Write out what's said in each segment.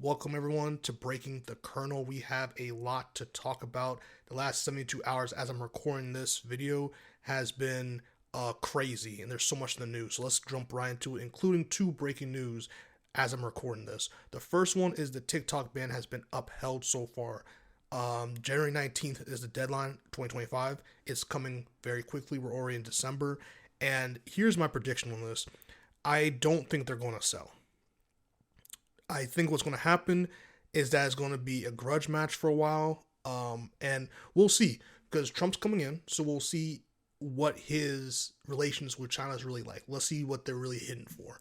Welcome everyone to Breaking the Kernel. We have a lot to talk about. The last 72 hours as I'm recording this video has been crazy, and there's so much in the news. So let's jump right into it, including two breaking news as I'm recording this. The first one is the TikTok ban has been upheld so far. January 19th is the deadline, 2025. It's coming very quickly. We're already in December. And here's my prediction on this. I don't think they're going to sell. I think what's going to happen is that it's going to be a grudge match for a while. And we'll see, because Trump's coming in. So we'll see what his relations with China is really like. Let's see what they're really hitting for.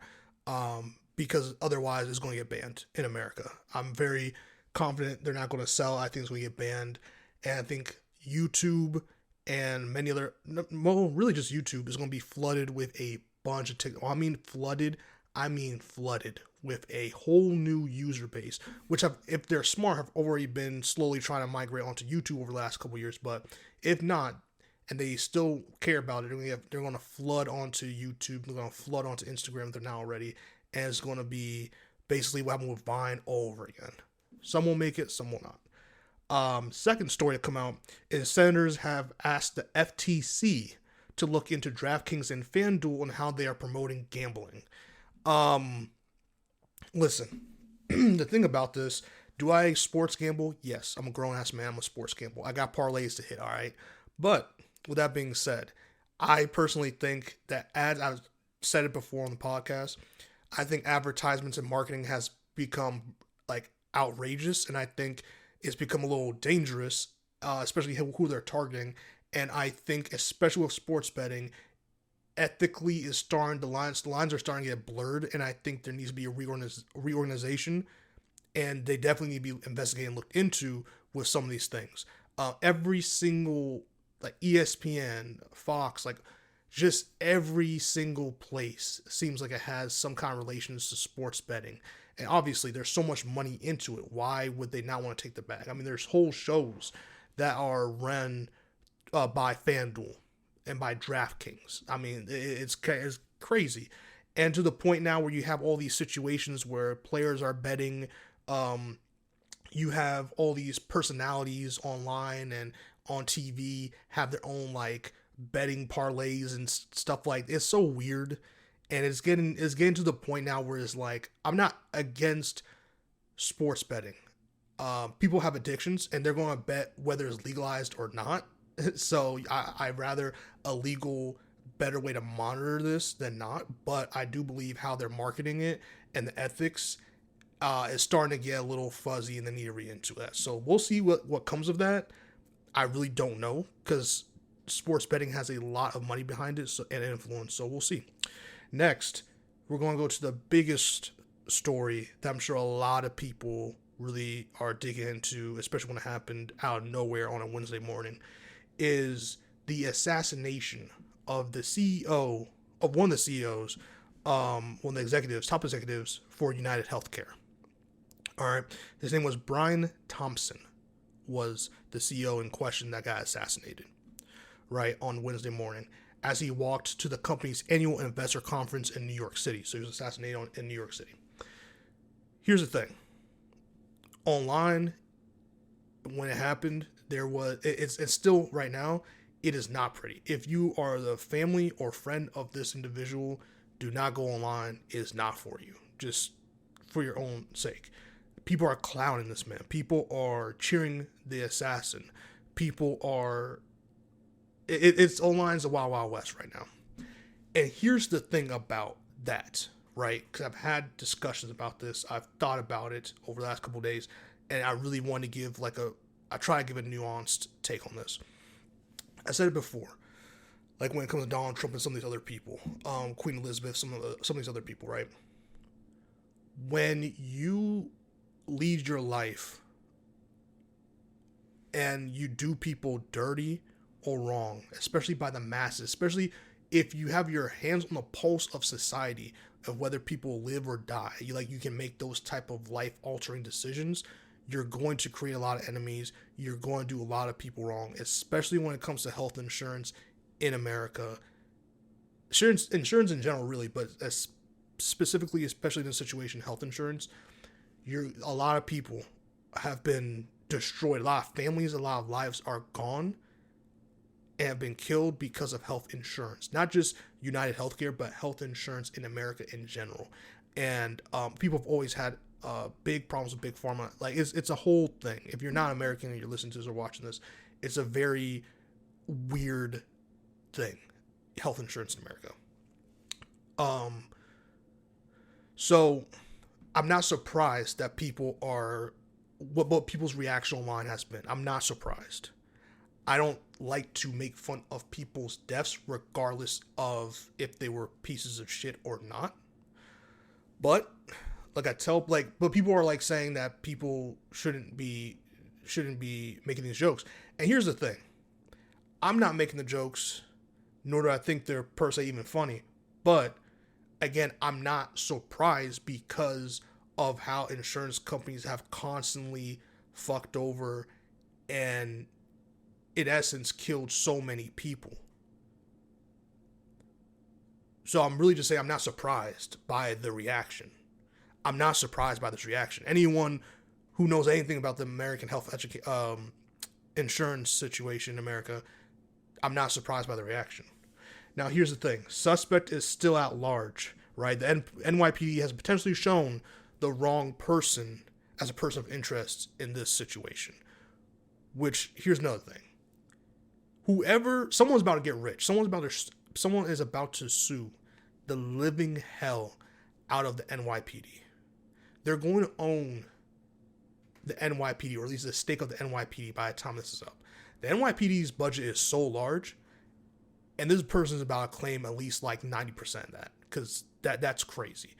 Because otherwise it's going to get banned in America. I'm very confident they're not going to sell. I think it's going to get banned. And I think YouTube and many other, well, really just YouTube is going to be flooded with a bunch of TikTok. I mean flooded with a whole new user base, which have, if they're smart, have already been slowly trying to migrate onto YouTube over the last couple of years. But if not, and they still care about it, they're going to flood onto YouTube. They're going to flood onto Instagram. They're now already, and it's going to be basically what happened with Vine all over again. Some will make it, some will not. Second story to come out is senators have asked the FTC to look into DraftKings and FanDuel and how they are promoting gambling. Listen, the thing about this, do I sports gamble? Yes, I'm a grown-ass man. I'm a sports gamble. I got parlays to hit, all right? But with that being said, I personally think that, as I've said it before on the podcast, I think advertisements and marketing has become, like, outrageous, and I think it's become a little dangerous, especially who they're targeting. And I think, especially with sports betting, ethically is starting, the lines are starting to get blurred, and I think there needs to be a reorganization, and they definitely need to be investigated and looked into with some of these things. Every single, like, ESPN, Fox, like, just every single place seems like it has some kind of relations to sports betting. And obviously there's so much money into it. Why would they not want to take the bag? I mean, there's whole shows that are run by FanDuel and by DraftKings. I mean, it's crazy. And to the point now where you have all these situations where players are betting, you have all these personalities online and on TV have their own, like, betting parlays and stuff like it's so weird. And it's getting to the point now where it's like, I'm not against sports betting. People have addictions and they're going to bet whether it's legalized or not. So I'd rather a legal, better way to monitor this than not. But I do believe how they're marketing it and the ethics is starting to get a little fuzzy, and they need to read into that. So we'll see what comes of that. I really don't know, because sports betting has a lot of money behind it and influence. So we'll see. Next, we're going to go to the biggest story that I'm sure a lot of people really are digging into, especially when it happened out of nowhere on a Wednesday morning, is the assassination of the CEO, of one of the CEOs, one of the executives, top executives for United Healthcare. All right. His name was Brian Thompson, was the CEO in question that got assassinated, right, on Wednesday morning as he walked to the company's annual investor conference in New York City. So he was assassinated in New York City. Here's the thing. Online, when it happened, it's still right now, it is not pretty. If you are the family or friend of this individual, do not go online. It is not for you, just for your own sake. People are clowning this man. People are cheering the assassin. People are, it's online's the wild, wild west right now. And here's the thing about that, right? Because I've had discussions about this. I've thought about it over the last couple of days, and I really want to give I try to give a nuanced take on this. I said it before, like when it comes to Donald Trump and some of these other people, Queen Elizabeth, some of these other people, right? When you lead your life and you do people dirty or wrong, especially by the masses, especially if you have your hands on the pulse of society of whether people live or die, you can make those type of life-altering decisions, you're going to create a lot of enemies. You're going to do a lot of people wrong, especially when it comes to health insurance in America. Insurance in general, really, but specifically, especially in this situation, health insurance. a lot of people have been destroyed. A lot of families, a lot of lives are gone and have been killed because of health insurance. Not just United Healthcare, but health insurance in America in general. And people have always had big problems with big pharma. Like it's a whole thing. If you're not American and you're listening to this or watching this, it's a very weird thing. Health insurance in America. So I'm not surprised that people are what people's reaction online has been. I'm not surprised. I don't like to make fun of people's deaths regardless of if they were pieces of shit or not. But but people are like saying that people shouldn't be making these jokes. And here's the thing. I'm not making the jokes, nor do I think they're per se even funny. But again, I'm not surprised because of how insurance companies have constantly fucked over and in essence killed so many people. So I'm really just saying I'm not surprised by the reaction. I'm not surprised by this reaction. Anyone who knows anything about the American health insurance situation in America, I'm not surprised by the reaction. Now, here's the thing. Suspect is still at large, right? The NYPD has potentially shown the wrong person as a person of interest in this situation. Which, here's another thing. Someone's about to get rich. Someone is about to sue the living hell out of the NYPD. They're going to own the NYPD, or at least the stake of the NYPD by the time this is up. The NYPD's budget is so large, and this person's about to claim at least like 90% of that, because that's crazy.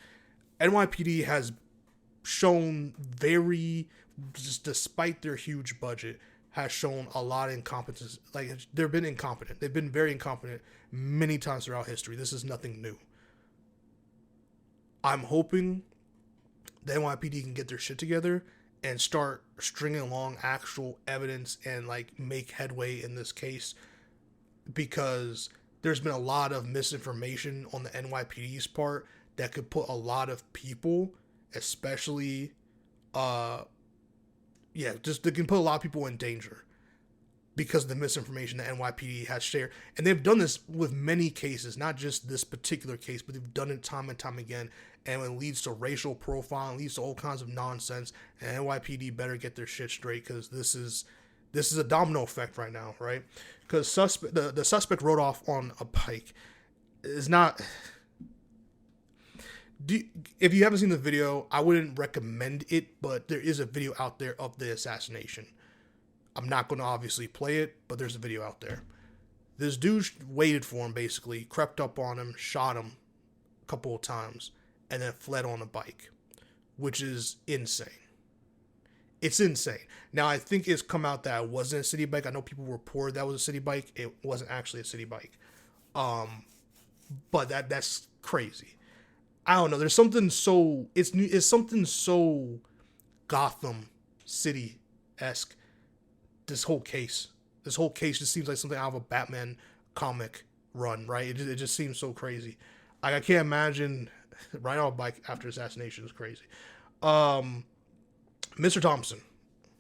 NYPD has shown despite their huge budget, has shown a lot of incompetence. Like, they've been incompetent. They've been very incompetent many times throughout history. This is nothing new. I'm hoping the NYPD can get their shit together and start stringing along actual evidence and like make headway in this case, because there's been a lot of misinformation on the NYPD's part that could put a lot of people, especially they can put a lot of people in danger because of the misinformation the NYPD has shared. And they've done this with many cases, not just this particular case, but they've done it time and time again. And it leads to racial profiling, leads to all kinds of nonsense. And NYPD better get their shit straight, because this is a domino effect right now, right? Because the suspect rode off on a bike is not... If you haven't seen the video, I wouldn't recommend it, but there is a video out there of the assassination. I'm not going to obviously play it, but there's a video out there. This dude waited for him, basically, crept up on him, shot him a couple of times, and then fled on a bike, which is insane. It's insane. Now, I think it's come out that it wasn't a city bike. I know people reported that was a city bike. It wasn't actually a city bike. But that's crazy. I don't know. There's something so... It's something so Gotham City-esque. This whole case just seems like something out of a Batman comic run, right? It just seems so crazy. I can't imagine riding on a bike after assassination is crazy. Mr. Thompson,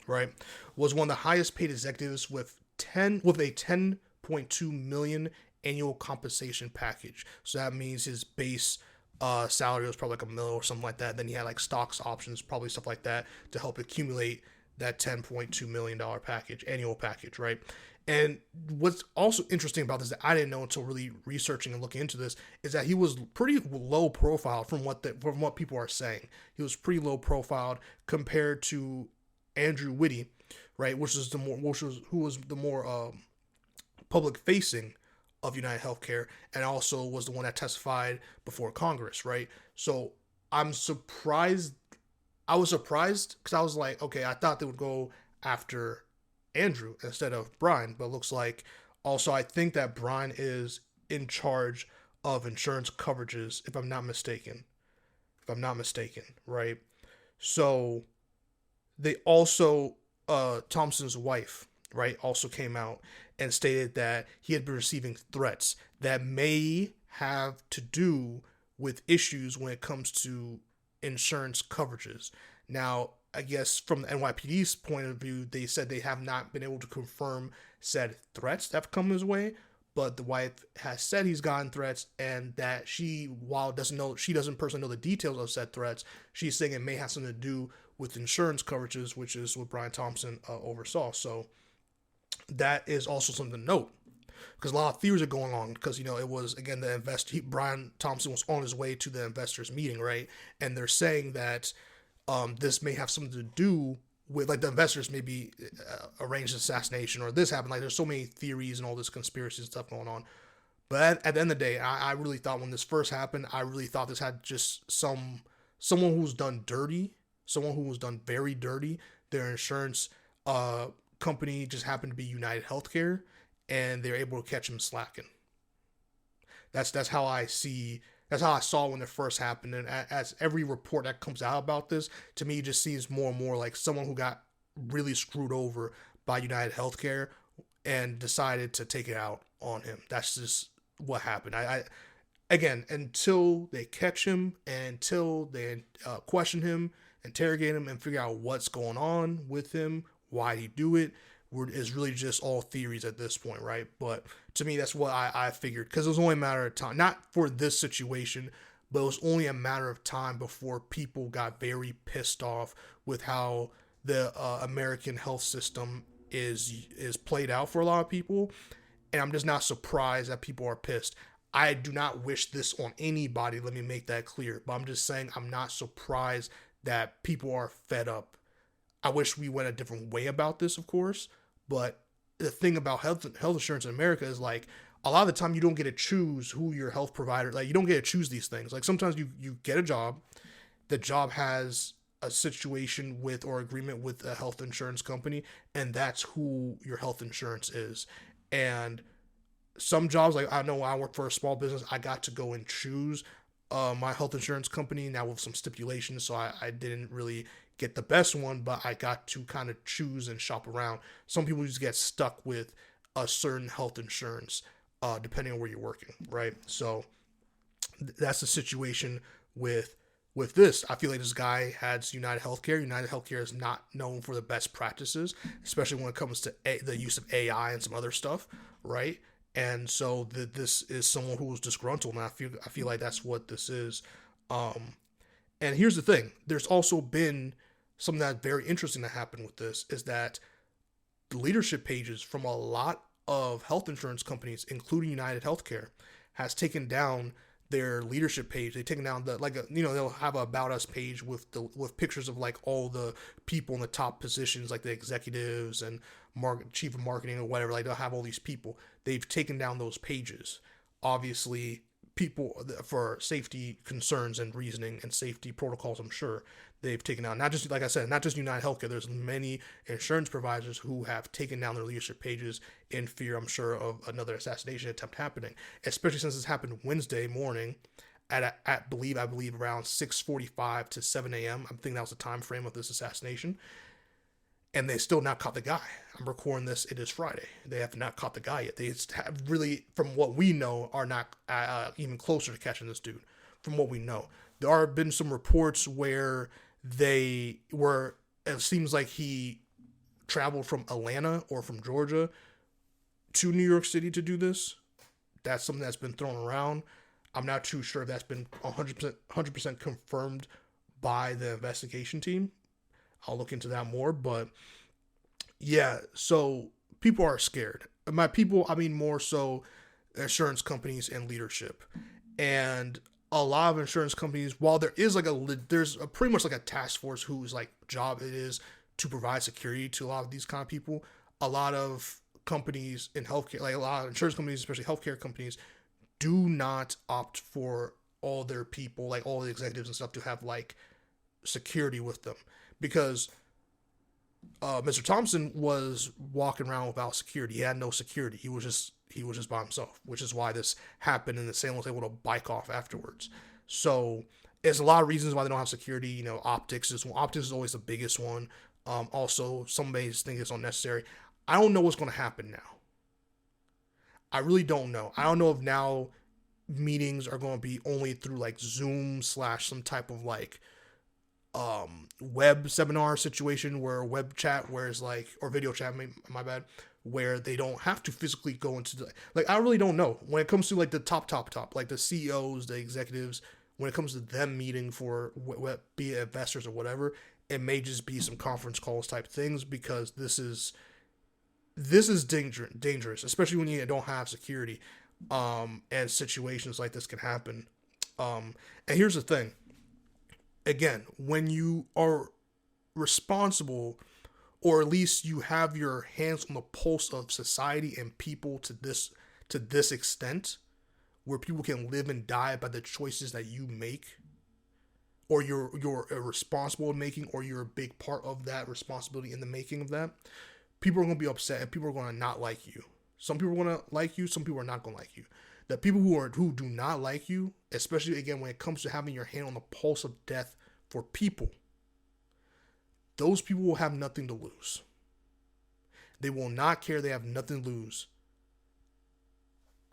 right, was one of the highest paid executives with a 10.2 million annual compensation package. So that means his base salary was probably like $1 million or something like that. Then he had like stocks, options, probably stuff like that to help accumulate that $10.2 million annual package, right? And what's also interesting about this that I didn't know until really researching and looking into this is that he was pretty low profile from what people are saying. He was pretty low profiled compared to Andrew Whitty, right? Who was the more public facing of United Healthcare, and also was the one that testified before Congress, right? So I was surprised because I was like, okay, I thought they would go after Andrew instead of Brian, but it looks like also I think that Brian is in charge of insurance coverages, if I'm not mistaken, right? So they also, Thompson's wife, right, also came out and stated that he had been receiving threats that may have to do with issues when it comes to insurance coverages. Now, I guess from the NYPD's point of view, they said they have not been able to confirm said threats that have come his way, but the wife has said he's gotten threats, and that she, while she doesn't personally know the details of said threats, she's saying it may have something to do with insurance coverages, which is what Brian Thompson oversaw. So that is also something to note, because a lot of theories are going on, because it was, again, Brian Thompson was on his way to the investors meeting, right? And they're saying that this may have something to do with, like, the investors maybe arranged assassination, or this happened. Like, there's so many theories and all this conspiracy stuff going on. But at the end of the day, I really thought when this first happened, I really thought this had just someone who was done dirty, someone who was done very dirty. Their insurance company just happened to be United Healthcare, and they're able to catch him slacking. That's how I see. That's how I saw when it first happened. And as every report that comes out about this, to me, it just seems more and more like someone who got really screwed over by United Healthcare and decided to take it out on him. That's just what happened. I again, until they catch him and until they question him, interrogate him, and figure out what's going on with him, why he do it, is really just all theories at this point, right? But to me, that's what I figured, because it was only a matter of time, not for this situation, but it was only a matter of time before people got very pissed off with how the American health system is played out for a lot of people. And I'm just not surprised that people are pissed. I do not wish this on anybody, let me make that clear, but I'm just saying I'm not surprised that people are fed up. I wish we went a different way about this, of course, but the thing about health insurance in America is, like, a lot of the time you don't get to choose who your health provider, like, you don't get to choose these things. Like, sometimes you get a job, the job has a situation with or agreement with a health insurance company, and that's who your health insurance is. And some jobs, like, I know I work for a small business, I got to go and choose my health insurance company, now with some stipulations, so I didn't really get the best one, but I got to kind of choose and shop around. Some people just get stuck with a certain health insurance, depending on where you're working, right? So that's the situation with this. I feel like this guy has United Healthcare. United Healthcare is not known for the best practices, especially when it comes to the use of AI and some other stuff, right? And so this is someone who was disgruntled, and I feel like that's what this is. And here's the thing: there's also been something that's very interesting that happened with this, is that the leadership pages from a lot of health insurance companies, including United Healthcare, has taken down their leadership page. They've taken down they'll have a About Us page with pictures of, like, all the people in the top positions, like the executives and chief of marketing or whatever. Like, they'll have all these people. They've taken down those pages. Obviously, people, for safety concerns and reasoning and safety protocols, I'm sure they've taken down, not just, like I said, not just United Healthcare. There's many insurance providers who have taken down their leadership pages in fear, I'm sure, of another assassination attempt happening, especially since this happened Wednesday morning I believe around 6:45 to 7 a.m. I'm thinking that was the time frame of this assassination. And they still not caught the guy. I'm recording this, it is Friday. They have not caught the guy yet. They have really, from what we know, are not even closer to catching this dude, from what we know. There have been some reports where it seems like he traveled from Atlanta or from Georgia to New York City to do this. That's something that's been thrown around. I'm not too sure if that's been 100% confirmed by the investigation team. I'll look into that more, but yeah, so people are scared. By people, I mean more so insurance companies and leadership. And a lot of insurance companies, while there's pretty much like a task force whose, like, job it is to provide security to a lot of these kind of people, a lot of companies in healthcare, like a lot of insurance companies, especially healthcare companies, do not opt for all their people, like all the executives and stuff, to have, like, security with them. Because Mr. Thompson was walking around without security. He had no security. He was just by himself, which is why this happened, and the assailant was able to bike off afterwards. So there's a lot of reasons why they don't have security. Optics is always the biggest one. Also, some may think it's unnecessary. I don't know what's going to happen now. I really don't know. I don't know if now meetings are going to be only through, like, Zoom / some type of, like, web seminar situation where web chat, where it's like, or video chat, my bad, where they don't have to physically go into the, like, I really don't know when it comes to like the top, like the CEOs, the executives, when it comes to them meeting for be it investors or whatever, it may just be some conference calls type things, because this is dangerous, especially when you don't have security, and situations like this can happen. And here's the thing. Again, when you are responsible, or at least you have your hands on the pulse of society and people to this extent, where people can live and die by the choices that you make, or you're responsible in making, or you're a big part of that responsibility in the making of that, people are going to be upset and people are going to not like you. Some people are going to like you, some people are not going to like you. The people who do not like you, especially again when it comes to having your hand on the pulse of death for people, those people will have nothing to lose. They will not care. They have nothing to lose.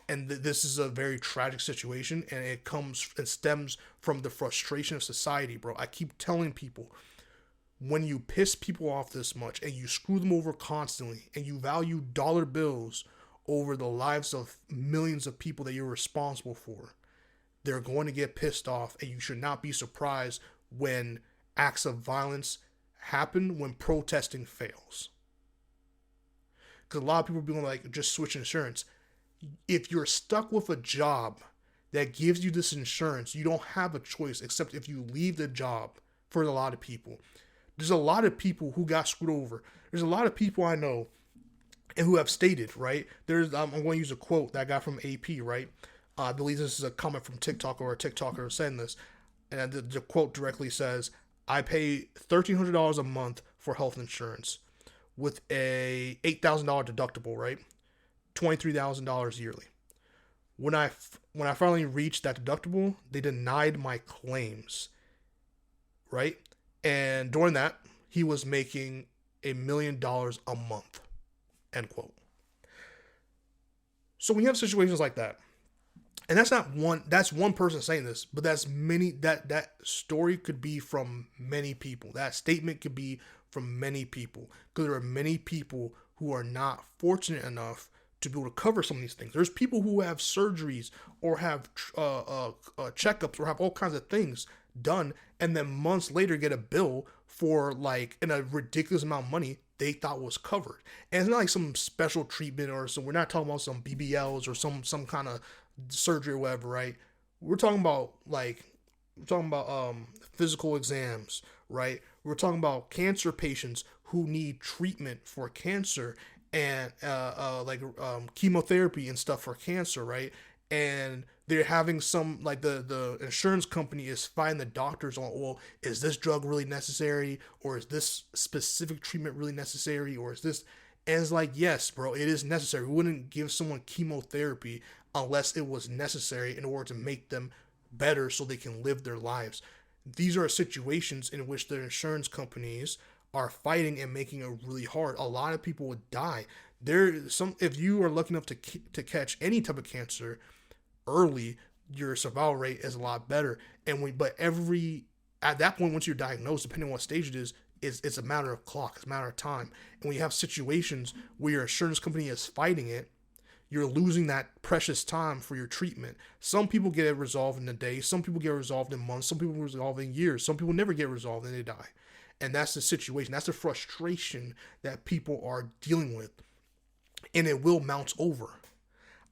And this is a very tragic situation, and it stems from the frustration of society, bro. I keep telling people, when you piss people off this much and you screw them over constantly and you value dollar bills over the lives of millions of people that you're responsible for, they're going to get pissed off, and you should not be surprised when acts of violence happen, when protesting fails. Because a lot of people are being like, just switch insurance. If you're stuck with a job that gives you this insurance, you don't have a choice except if you leave the job. For a lot of people, there's a lot of people who got screwed over. There's a lot of people I know and who have stated, right? I'm going to use a quote that I got from AP, right? I believe this is a comment from TikTok, or a TikToker saying this. And the quote directly says, I pay $1,300 a month for health insurance with a $8,000 deductible, right? $23,000 yearly. When I finally reached that deductible, they denied my claims, right? And during that, he was making $1 million a month, end quote. So when you have situations like that, and that's one person saying this, but that's many, that story could be from many people. That statement could be from many people, because there are many people who are not fortunate enough to be able to cover some of these things. There's people who have surgeries or have checkups or have all kinds of things done, and then months later get a bill for like a ridiculous amount of money they thought was covered. And it's not like some special treatment, or some, we're not talking about some BBLs or some kind of surgery or whatever, right? We're talking about physical exams, right? We're talking about cancer patients who need treatment for cancer, and chemotherapy and stuff for cancer, right? And they're having some, like, the insurance company is fighting the doctors on, well, is this drug really necessary, or is this specific treatment really necessary, or is this, and it's like, yes, bro, it is necessary. We wouldn't give someone chemotherapy unless it was necessary in order to make them better so they can live their lives. These are situations in which the insurance companies are fighting and making it really hard. A lot of people would die. If you are lucky enough to catch any type of cancer early, your survival rate is a lot better. At that point, once you're diagnosed, depending on what stage it is, it's a matter of clock, it's a matter of time. And when you have situations where your insurance company is fighting it, you're losing that precious time for your treatment. Some people get it resolved in a day, some people get it resolved in months, some people resolve in years, some people never get resolved and they die. And that's the situation. That's the frustration that people are dealing with. And it will mount over.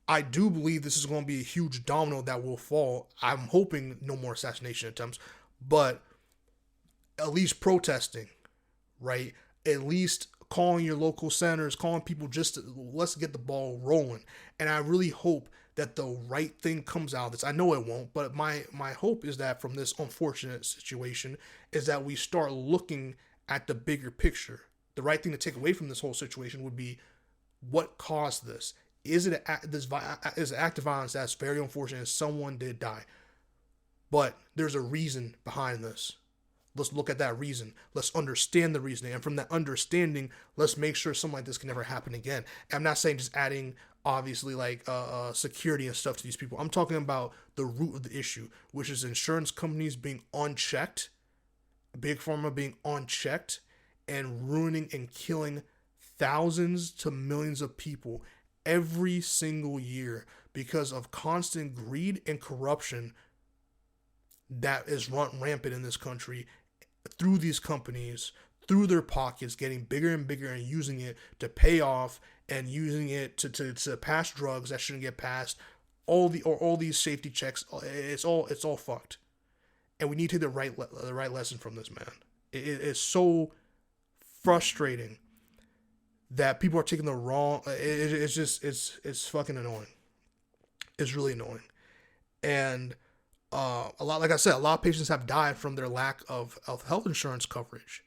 I do believe this is going to be a huge domino that will fall. I'm hoping no more assassination attempts, but at least protesting, right? At least calling your local senators, calling people, let's get the ball rolling. And I really hope that the right thing comes out of this. I know it won't, but my hope is that from this unfortunate situation is that we start looking at the bigger picture. The right thing to take away from this whole situation would be, what caused this? Is it an act of violence that's very unfortunate and someone did die? But there's a reason behind this. Let's look at that reason. Let's understand the reasoning. And from that understanding, let's make sure something like this can never happen again. And I'm not saying just adding, obviously, like security and stuff to these people. I'm talking about the root of the issue, which is insurance companies being unchecked Big Pharma being unchecked and ruining and killing thousands to millions of people every single year because of constant greed and corruption that is run rampant in this country through these companies, through their pockets, getting bigger and bigger and using it to pay off and using it to pass drugs that shouldn't get passed. All these safety checks, it's all fucked. And we need to take the right lesson from this, man. It's so frustrating that people are taking the wrong. It's just it's fucking annoying. It's really annoying, and a lot, like I said, a lot of patients have died from their lack of health insurance coverage,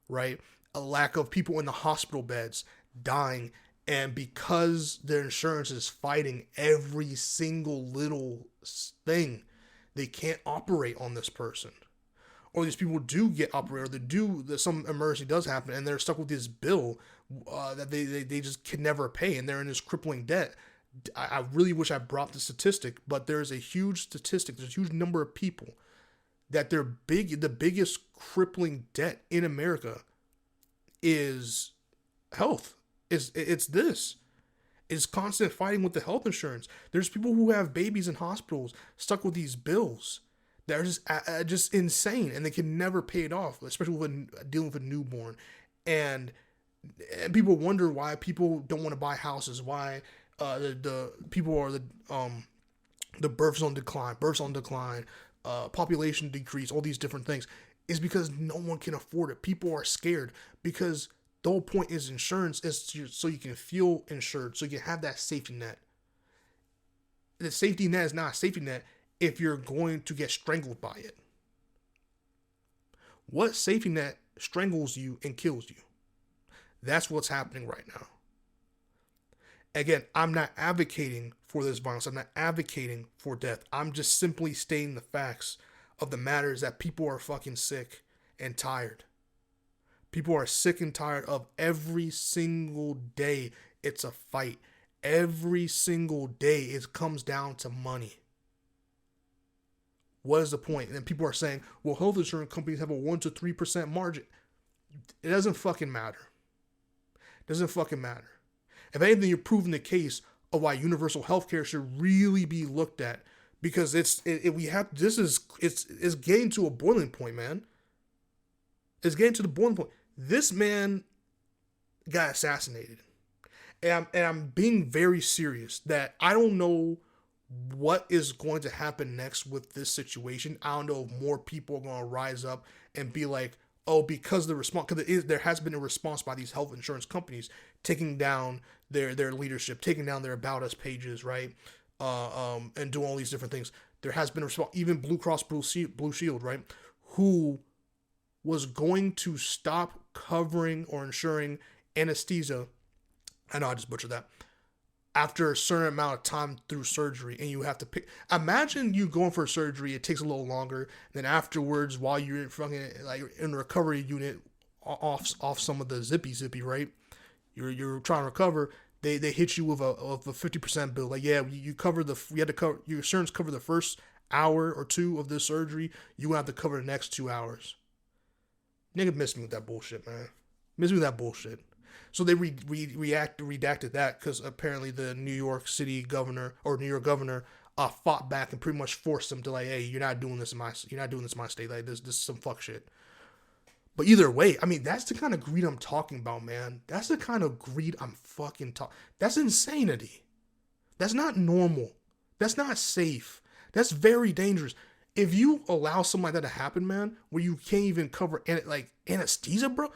right? A lack of people in the hospital beds dying, and because their insurance is fighting every single little thing, they can't operate on this person. Or these people do get operated, or some emergency does happen, and they're stuck with this bill that they just can never pay, and they're in this crippling debt. I really wish I brought the statistic, but there's a huge statistic. There's a huge number of people that the biggest crippling debt in America is health. It's this. It's constant fighting with the health insurance. There's people who have babies in hospitals stuck with these bills that are just insane, and they can never pay it off, especially when dealing with a newborn. And people wonder why people don't want to buy houses, why the people are the births on decline, population decrease, all these different things, is because no one can afford it. People are scared because the whole point is insurance is so you can feel insured, so you can have that safety net. The safety net is not a safety net if you're going to get strangled by it. What safety net strangles you and kills you? That's what's happening right now. Again, I'm not advocating for this violence. I'm not advocating for death. I'm just simply stating the facts of the matters that people are fucking sick and tired. People are sick and tired of every single day. It's a fight. Every single day it comes down to money. What is the point? And then people are saying, well, health insurance companies have a 1% to 3% margin. It doesn't fucking matter. It doesn't fucking matter. If anything, you're proving the case of why universal healthcare should really be looked at, because it's getting to a boiling point, man. It's getting to the boiling point. This man got assassinated, and I'm being very serious that I don't know what is going to happen next with this situation. I don't know if more people are going to rise up and be like, oh, because there has been a response by these health insurance companies taking down their leadership, taking down their About Us pages, right? And doing all these different things. There has been a response, even Blue Cross Blue Shield, right? Who was going to stop covering or insuring anesthesia. I know I just butchered that. After a certain amount of time through surgery, and you have to pick. Imagine you going for surgery, it takes a little longer. And then afterwards, while you're fucking like in the recovery unit, off some of the zippy, right? You're trying to recover. They hit you with a 50% bill. Like, yeah, you had to cover your insurance cover the first hour or two of this surgery. You have to cover the next 2 hours. Nigga missed me with that bullshit, man. Missed me with that bullshit. So they redacted that because apparently the New York City governor or New York governor fought back and pretty much forced them to like, hey, you're not doing this in my state. Like this is some fuck shit. But either way, I mean, that's the kind of greed I'm talking about, man. That's the kind of greed I'm fucking talking. That's insanity. That's not normal. That's not safe. That's very dangerous. If you allow something like that to happen, man, where you can't even cover like anesthesia, bro,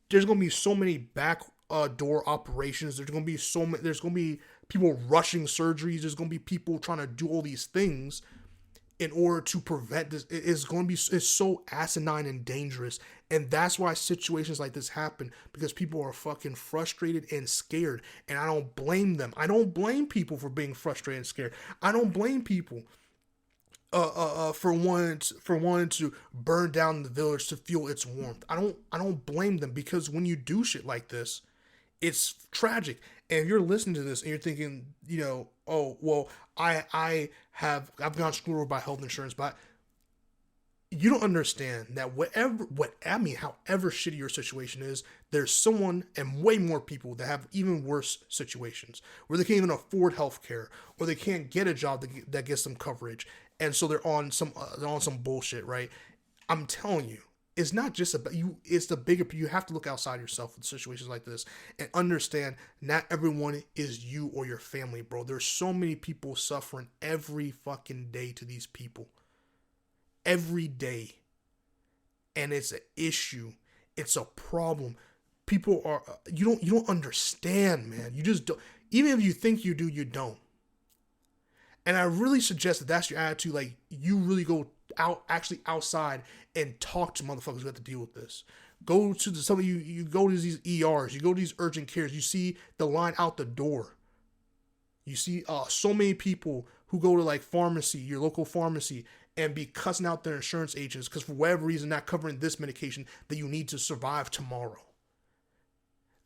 there's gonna be so many back door operations. There's gonna be people rushing surgeries. There's gonna be people trying to do all these things in order to prevent this. It's so asinine and dangerous, and that's why situations like this happen, because people are fucking frustrated and scared, and I don't blame them. I don't blame people for being frustrated and scared. I don't blame people for wanting to burn down the village to feel its warmth. I don't blame them, because when you do shit like this, it's tragic. And if you're listening to this and you're thinking, oh well, I've gone screwed over by health insurance, but You don't understand that however shitty your situation is, there's someone and way more people that have even worse situations where they can't even afford health care or they can't get a job that gets them coverage. And so they're on some bullshit, right? I'm telling you, it's not just about you, it's the bigger, you have to look outside yourself in situations like this and understand not everyone is you or your family, bro. There's so many people suffering every fucking day to these people. Every day. And it's an issue. It's a problem. People are you don't understand, man. You just don't. Even if you think you do, you don't. And I really suggest that that's your attitude. Like, you really go out, actually outside, and talk to motherfuckers who have to deal with this. Go to some of you go to these ERs, you go to these urgent cares, you see the line out the door. You see so many people who go to like pharmacy, your local pharmacy, and be cussing out their insurance agents because for whatever reason not covering this medication that you need to survive tomorrow.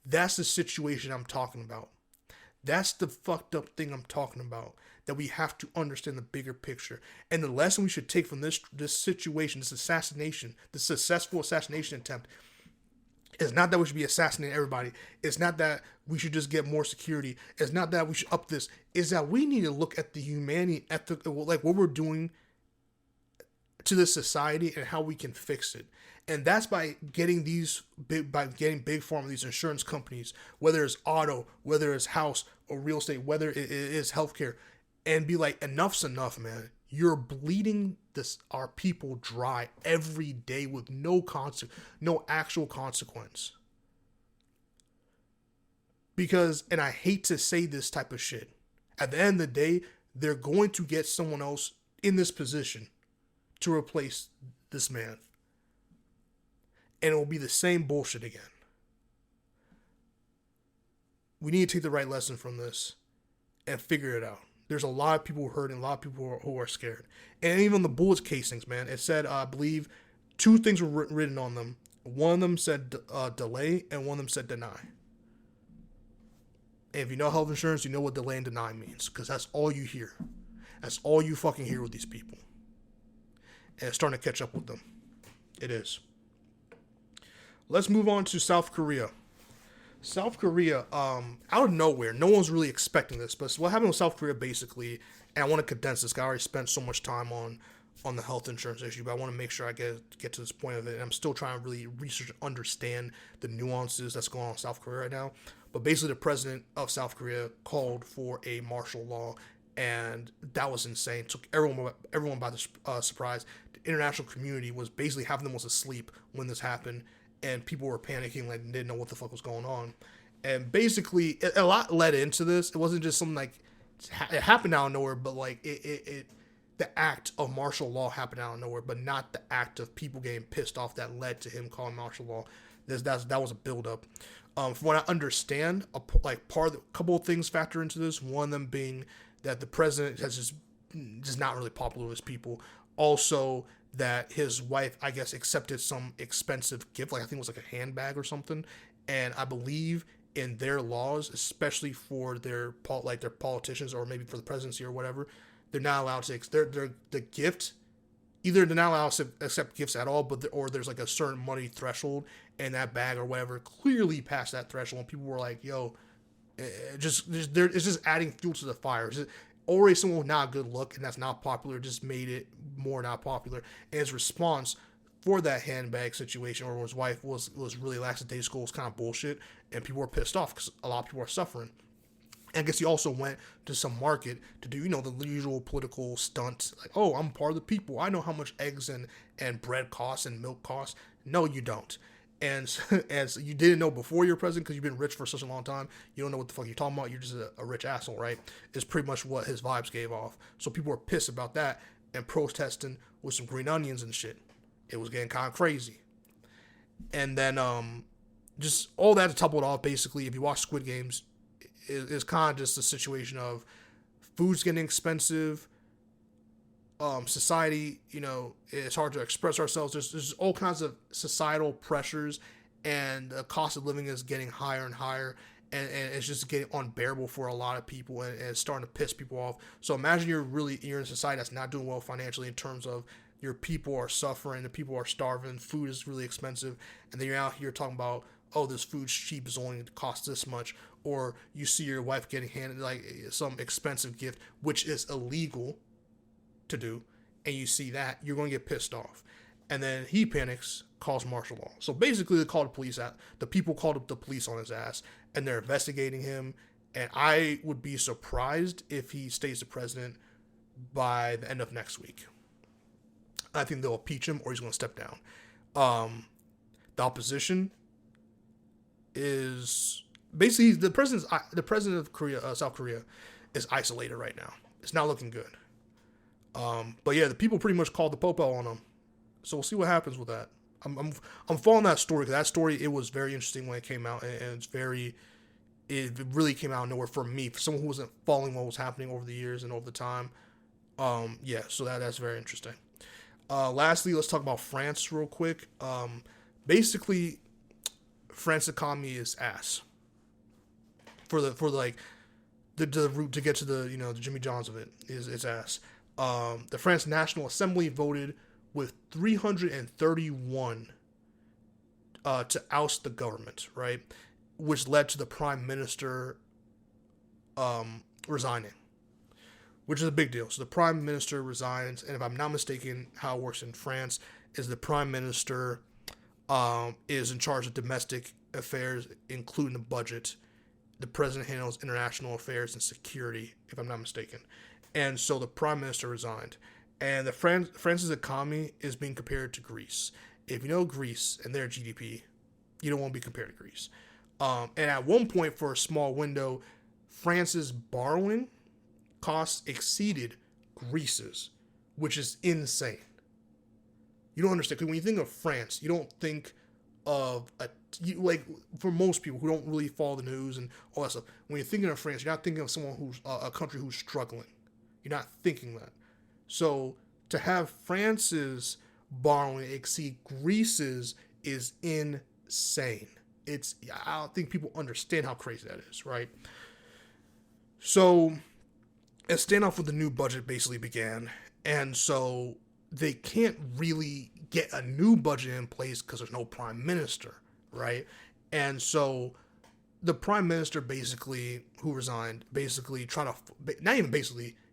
That's the situation I'm talking about. That's the fucked up thing I'm talking about. That we have to understand the bigger picture. And the lesson we should take from this situation, this assassination, this successful assassination attempt, is not that we should be assassinating everybody. It's not that we should just get more security. It's not that we should up this. It's that we need to look at the humanity, like what we're doing to this society and how we can fix it. And that's by getting big pharma, these insurance companies, whether it's auto, whether it's house or real estate, whether it is healthcare, and be like, enough's enough, man. You're bleeding our people dry every day with no actual consequence. Because, and I hate to say this type of shit, at the end of the day, they're going to get someone else in this position to replace this man. And it will be the same bullshit again. We need to take the right lesson from this and figure it out. There's a lot of people hurting, a lot of people who are scared. And even the bullet casings, man, it said, I believe, 2 things were written on them. One of them said delay, and one of them said deny. And if you know health insurance, you know what delay and deny means, because that's all you hear. That's all you fucking hear with these people. And it's starting to catch up with them. It is. Let's move on to South Korea. South Korea, out of nowhere, no one's really expecting this, but what happened with South Korea basically, and I want to condense this, I already spent so much time on the health insurance issue, but I want to make sure I get to this point of it, and I'm still trying to really research and understand the nuances that's going on in South Korea right now. But basically, the president of South Korea called for a martial law, and that was insane. Took everyone by surprise. The international community was basically half of them was asleep when this happened, and people were panicking, like didn't know what the fuck was going on. And basically, a lot led into this. It wasn't just something like it happened out of nowhere, but like the act of martial law happened out of nowhere, but not the act of people getting pissed off that led to him calling martial law. That was a buildup. From what I understand, a couple of things factor into this. One of them being that the president has just not really popular with his people. Also, that his wife, I guess, accepted some expensive gift, like I think it was like a handbag or something. And I believe in their laws, especially for their politicians or maybe for the presidency or whatever, they're not allowed to the gift. Either they're not allowed to accept gifts at all, or there's like a certain money threshold, and that bag or whatever clearly passed that threshold. And people were like, "Yo, it's just adding fuel to the fire." It's just, already someone with not a good look, and that's not popular, just made it more not popular. And his response for that handbag situation, or his wife was really lackadaisical, was kind of bullshit, and people were pissed off because a lot of people are suffering. And I guess he also went to some market to do, the usual political stunts. Like, oh, I'm part of the people. I know how much eggs and bread costs and milk costs. No, you don't. And as you didn't know before you're president because you've been rich for such a long time, you don't know what the fuck you're talking about. You're just a rich asshole, right? Is pretty much what his vibes gave off. So people were pissed about that and protesting with some green onions and shit. It was getting kind of crazy. And then just all that to top it off, basically, if you watch Squid Games, is kind of just a situation of food's getting expensive, society, it's hard to express ourselves. There's all kinds of societal pressures, and the cost of living is getting higher and higher, and it's just getting unbearable for a lot of people, and it's starting to piss people off. So imagine you're in a society that's not doing well financially in terms of your people are suffering, the people are starving, food is really expensive, and then you're out here talking about, oh, this food's cheap, is only cost this much, or you see your wife getting handed like some expensive gift, which is illegal to do, and you see that, you're going to get pissed off. And then he panics, calls martial law. So basically, they called the police out. The people called up the police on his ass, and they're investigating him. And I would be surprised if he stays the president by the end of next week. I think they'll impeach him, or he's going to step down. The opposition is basically the president of Korea, South Korea, is isolated right now. It's not looking good. But yeah, the people pretty much called the popo on him. So we'll see what happens with that. I'm following that story, because that story, it was very interesting when it came out, and it really came out of nowhere for me, for someone who wasn't following what was happening over the years and over the time. Yeah, so that's very interesting. Lastly, let's talk about France real quick. Basically, France's economy is ass. For the route to get to the Jimmy Johns of it is ass. The French National Assembly voted with 331 to oust the government, right? Which led to the prime minister resigning, which is a big deal. So the prime minister resigns, and if I'm not mistaken, how it works in France is the prime minister is in charge of domestic affairs, including the budget. The president handles international affairs and security, if I'm not mistaken. And so the prime minister resigned. And France's economy is being compared to Greece. If you know Greece and their GDP, you don't want to be compared to Greece. And at one point, for a small window, France's borrowing costs exceeded Greece's, which is insane. You don't understand. Because when you think of France, you don't think of for most people who don't really follow the news and all that stuff. When you're thinking of France, you're not thinking of someone who's a country who's struggling. You're not thinking that. So to have France's borrowing exceed Greece's is insane. I don't think people understand how crazy that is, right? So a standoff with the new budget basically began, and so they can't really get a new budget in place because there's no prime minister, right? And so the prime minister who resigned,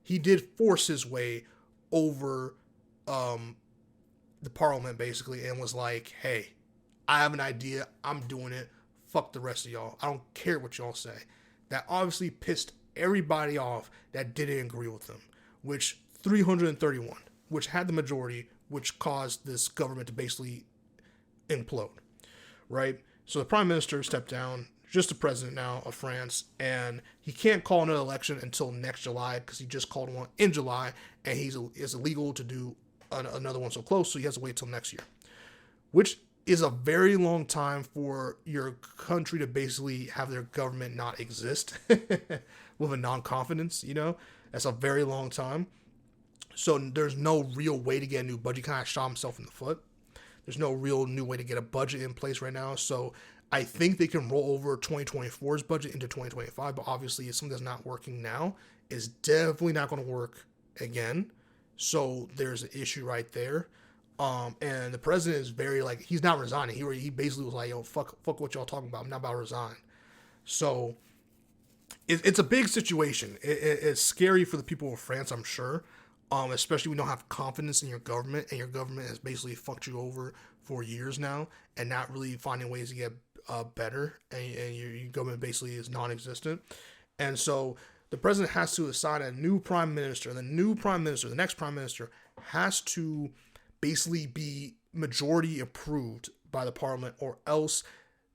he did force his way over the parliament, basically, and was like, hey, I have an idea, I'm doing it, fuck the rest of y'all, I don't care what y'all say. That obviously pissed everybody off that didn't agree with him, which 331, which had the majority, which caused this government to basically implode, right? So the prime minister stepped down, just the president now of France, and he can't call another election until next July, because he just called one in July, and it's illegal to do another one so close, so he has to wait till next year, which is a very long time for your country to basically have their government not exist with a non-confidence, That's a very long time. So there's no real way to get a new budget. He kind of shot himself in the foot. There's no real new way to get a budget in place right now. So I think they can roll over 2024's budget into 2025, but obviously if something that's not working now is definitely not going to work again. So there's an issue right there. And the president is very he's not resigning. He basically was like, yo, fuck what y'all talking about. I'm not about to resign. So it's a big situation. It's scary for the people of France, I'm sure. Especially when you don't have confidence in your government, and your government has basically fucked you over for years now, and not really finding ways to get better, and your government basically is non-existent. And so the president has to assign a new prime minister, and the next prime minister has to basically be majority approved by the parliament, or else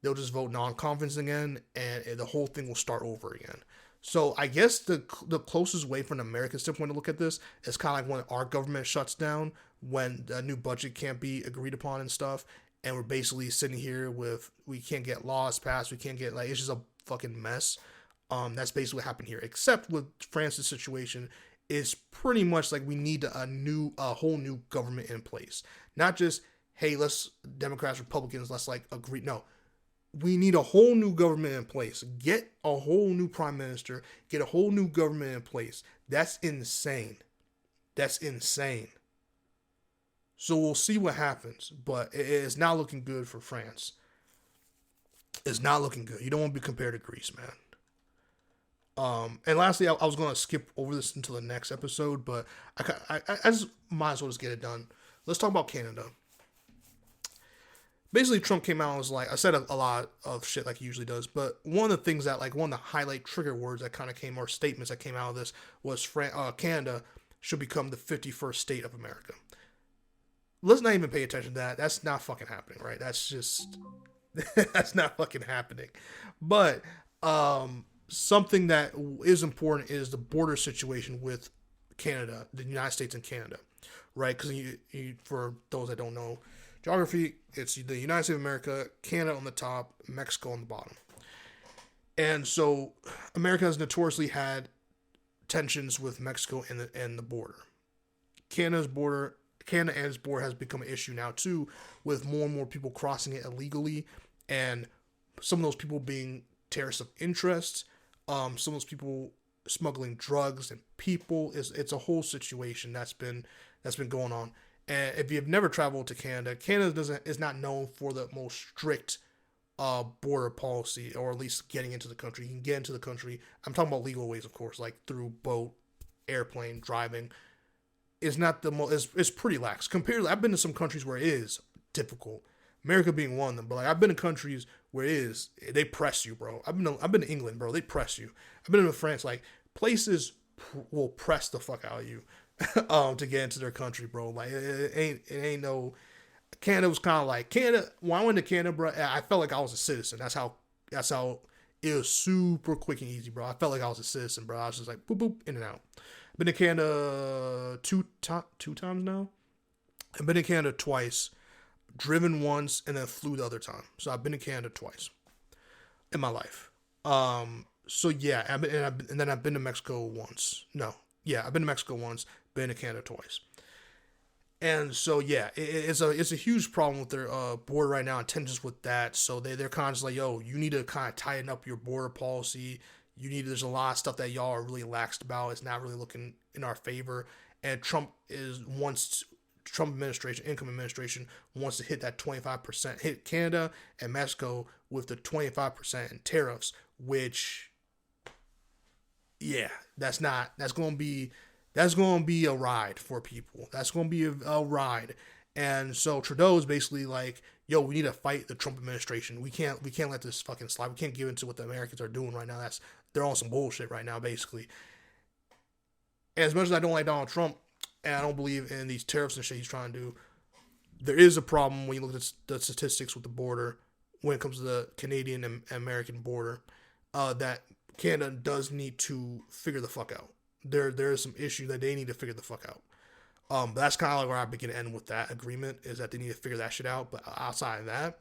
they'll just vote non-confidence again, and the whole thing will start over again. So I guess the closest way from an American standpoint to look at this is kind of like when our government shuts down, when a new budget can't be agreed upon and stuff, and we're basically sitting here we can't get laws passed, we can't get it's just a fucking mess. That's basically what happened here. Except with France's situation, is pretty much we need a whole new government in place. Not just, hey, let's Democrats, Republicans, let's agree. No, we need a whole new government in place. Get a whole new prime minister. Get a whole new government in place. That's insane. So we'll see what happens, but it is not looking good for France. It's not looking good. You don't want to be compared to Greece, man. And lastly, I was going to skip over this until the next episode, but I just might as well just get it done. Let's talk about Canada. Basically, Trump came out and was like, I said a lot of shit like he usually does, but one of the things that, like, one of the highlight trigger words that kind of came, or statements that came out of this was Canada should become the 51st state of America. Let's not even pay attention to that. That's not fucking happening, right? That's just, that's not fucking happening. But, something that is important is the border situation with Canada, the United States and Canada, right? Because for those that don't know geography, it's the United States of America, Canada on the top, Mexico on the bottom. And so America has notoriously had tensions with Mexico and the border. Canada and its border has become an issue now too, with more and more people crossing it illegally, and some of those people being terrorists of interest. Some of those people smuggling drugs and people. It's a whole situation that's been going on. And if you've never traveled to Canada, Canada is not known for the most strict border policy, or at least getting into the country. You can get into the country. I'm talking about legal ways, of course, like through boat, airplane, driving. It's not the most. It's pretty lax compared. I've been to some countries where it is difficult. America being one of them, but like I've been to countries where they press you, bro. I've been to England, bro. They press you. I've been to France. Like places will press the fuck out of you to get into their country, bro. Like it ain't no. Canada was kind of like Canada. When I went to Canada, bro, I felt like I was a citizen. That's how it was super quick and easy, bro. I felt like I was a citizen, bro. I was just like boop boop in and out. I've been to Canada two times now. I've been to Canada twice, driven once, and then flew the other time. So I've been to Canada twice in my life. So yeah, and then I've been to Mexico once. No, yeah, I've been to Mexico once, been to Canada twice. And so yeah, it's a huge problem with their border right now, and tensions with that. So they're kind of just like, yo, you need to kind of tighten up your border policy. There's a lot of stuff that y'all are really laxed about. It's not really looking in our favor. And Trump income administration wants to hit that 25%, hit Canada and Mexico with the 25% in tariffs, which, yeah, that's going to be a ride for people. That's going to be a ride. And so Trudeau is basically like, yo, we need to fight the Trump administration. We can't let this fucking slide. We can't give into what the Americans are doing right now. They're on some bullshit right now, basically. And as much as I don't like Donald Trump, and I don't believe in these tariffs and shit he's trying to do, there is a problem when you look at the statistics with the border when it comes to the Canadian and American border, that Canada does need to figure the fuck out. There is some issue that they need to figure the fuck out. But that's kind of like where I begin to end with that agreement, is that they need to figure that shit out. But outside of that,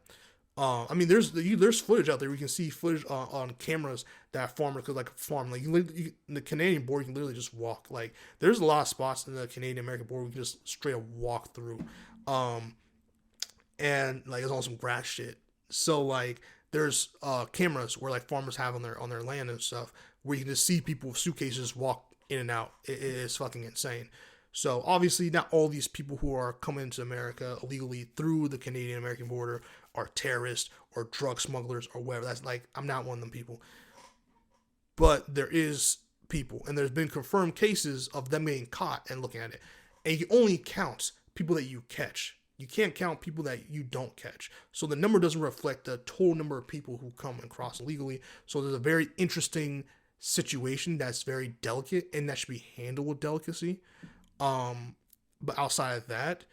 I mean, there's footage out there. We can see footage on cameras that farmers could like farm. Like the Canadian border, you can literally just walk. Like there's a lot of spots in the Canadian American border we can just straight up walk through. And like it's all some grass shit. So like there's cameras where like farmers have on their land and stuff, where you can just see people with suitcases walk in and out. It is fucking insane. So obviously not all these people who are coming into America illegally through the Canadian American border are terrorists or drug smugglers or whatever. That's like, I'm not one of them people. But there is people, and there's been confirmed cases of them getting caught and looking at it. And you can only count people that you catch. You can't count people that you don't catch. So the number doesn't reflect the total number of people who come and cross illegally. So there's a very interesting situation that's very delicate, and that should be handled with delicacy. But outside of that,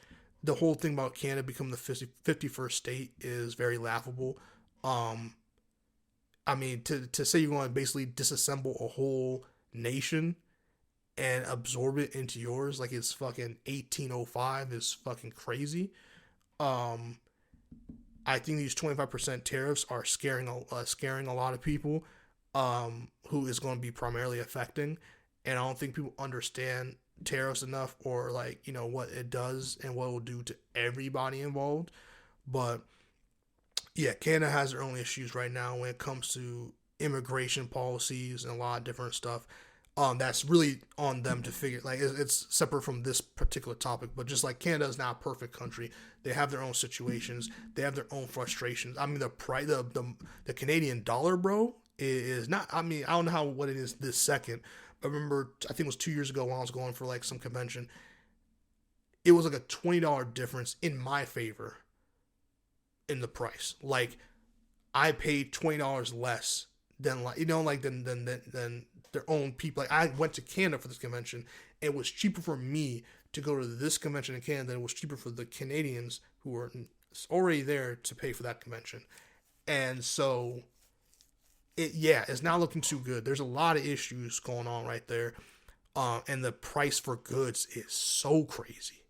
the whole thing about Canada becoming the 51st state is very laughable. I mean, to say you're going to basically disassemble a whole nation and absorb it into yours like it's fucking 1805 is fucking crazy. I think these 25% tariffs are scaring a lot of people, who is going to be primarily affecting. And I don't think people understand tariffs enough, or like, you know, what it does and what it will do to everybody involved. But yeah, Canada has their own issues right now when it comes to immigration policies and a lot of different stuff. That's really on them to figure. Like it's separate from this particular topic, but just like Canada is not a perfect country. They have their own situations. They have their own frustrations. I mean, the Canadian dollar, bro, is not. I mean, I don't know what it is this second. I remember, I think it was 2 years ago when I was going for like some convention. It was like a $20 difference in my favor in the price. Like I paid $20 less than like than their own people. Like I went to Canada for this convention. It was cheaper for me to go to this convention in Canada than it was cheaper for the Canadians who were already there to pay for that convention. And so it's not looking too good. There's a lot of issues going on right there. And the price for goods is so crazy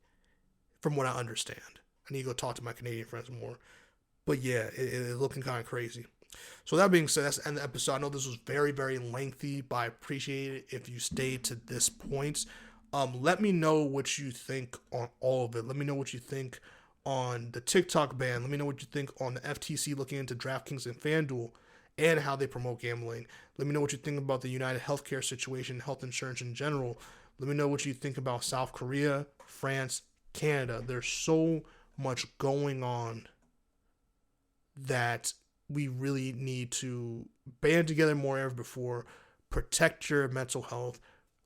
from what I understand. I need to go talk to my Canadian friends more. But yeah, it's looking kind of crazy. So that being said, that's the end of the episode. I know this was very, very lengthy, but I appreciate it if you stayed to this point. Let me know what you think on all of it. Let me know what you think on the TikTok ban. Let me know what you think on the FTC looking into DraftKings and FanDuel and how they promote gambling. Let me know what you think about the United Healthcare situation, health insurance in general. Let me know what you think about South Korea, France, Canada. There's so much going on that we really need to band together more than ever before, protect your mental health,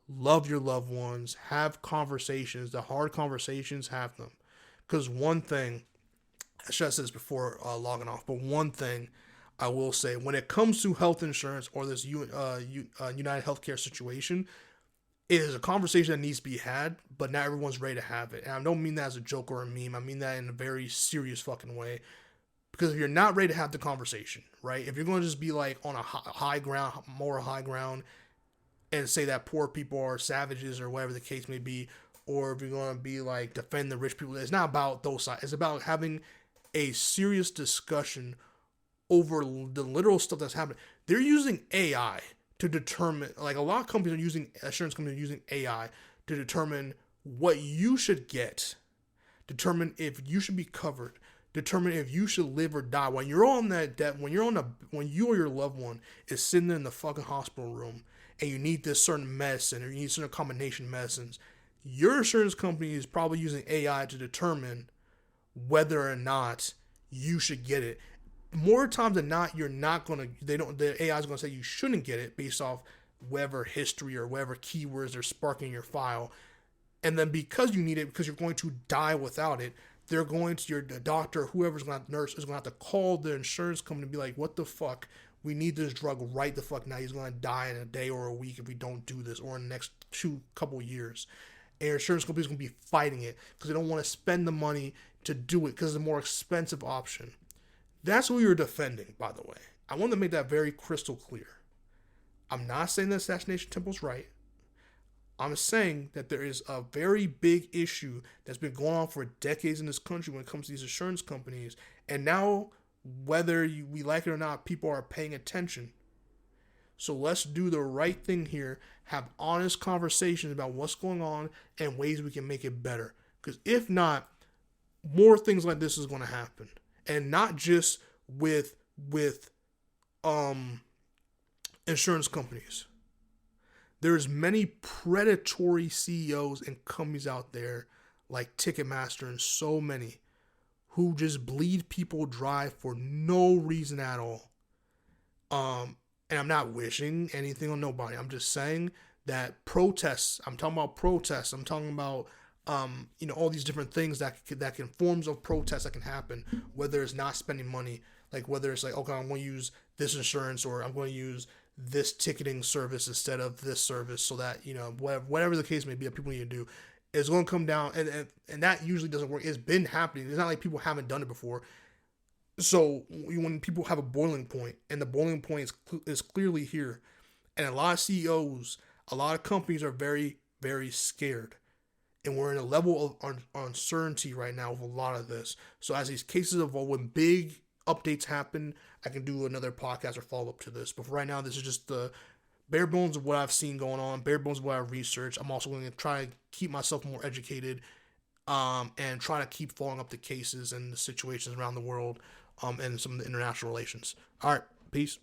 love your loved ones, have conversations, the hard conversations, have them. Because one thing, I should have said this before logging off, but one thing I will say, when it comes to health insurance or this United Healthcare situation, it is a conversation that needs to be had, but not everyone's ready to have it. And I don't mean that as a joke or a meme. I mean that in a very serious fucking way. Because if you're not ready to have the conversation, right? If you're going to just be like on a high ground, and say that poor people are savages or whatever the case may be, or if you're going to be like defend the rich people, it's not about those sides. It's about having a serious discussion over the literal stuff that's happening. They're using AI to determine, like a lot of companies are using, insurance companies are using AI to determine what you should get, determine if you should be covered, determine if you should live or die. When you're on that debt, when you or your loved one is sitting in the fucking hospital room and you need this certain medicine or you need certain combination medicines, your insurance company is probably using AI to determine whether or not you should get it. More times than not, the AI is gonna say you shouldn't get it based off whatever history or whatever keywords they're sparking in your file. And then because you need it, because you're going to die without it, they're going to, the doctor, whoever's going to, nurse is going to have to call the insurance company and be like, what the fuck? We need this drug right the fuck now. He's going to die in a day or a week if we don't do this, or in the next couple years. And your insurance company is going to be fighting it because they don't want to spend the money to do it because it's a more expensive option. That's what we were defending, by the way. I want to make that very crystal clear. I'm not saying the Assassination Temple's right. I'm saying that there is a very big issue that's been going on for decades in this country when it comes to these insurance companies. And now, whether we like it or not, people are paying attention. So let's do the right thing here. Have honest conversations about what's going on and ways we can make it better. Because if not, more things like this is going to happen. And not just with insurance companies. There's many predatory CEOs and companies out there like Ticketmaster and so many who just bleed people dry for no reason at all. And I'm not wishing anything on nobody. I'm just saying that protests, I'm talking about protests, I'm talking about all these different things that can forms of protests that can happen, whether it's not spending money, like whether it's like, okay, I'm going to use this insurance or I'm going to use this ticketing service instead of this service so that, whatever the case may be that people need to do, is going to come down. And that usually doesn't work. It's been happening. It's not like people haven't done it before. So when people have a boiling point, and the boiling point is clearly here, and a lot of CEOs, a lot of companies are very, very scared. And we're in a level of uncertainty right now with a lot of this. So as these cases evolve, when big updates happen, I can do another podcast or follow up to this. But for right now, this is just the bare bones of what I've seen going on, bare bones of what I've researched. I'm also going to try to keep myself more educated and try to keep following up the cases and the situations around the world and some of the international relations. All right, peace.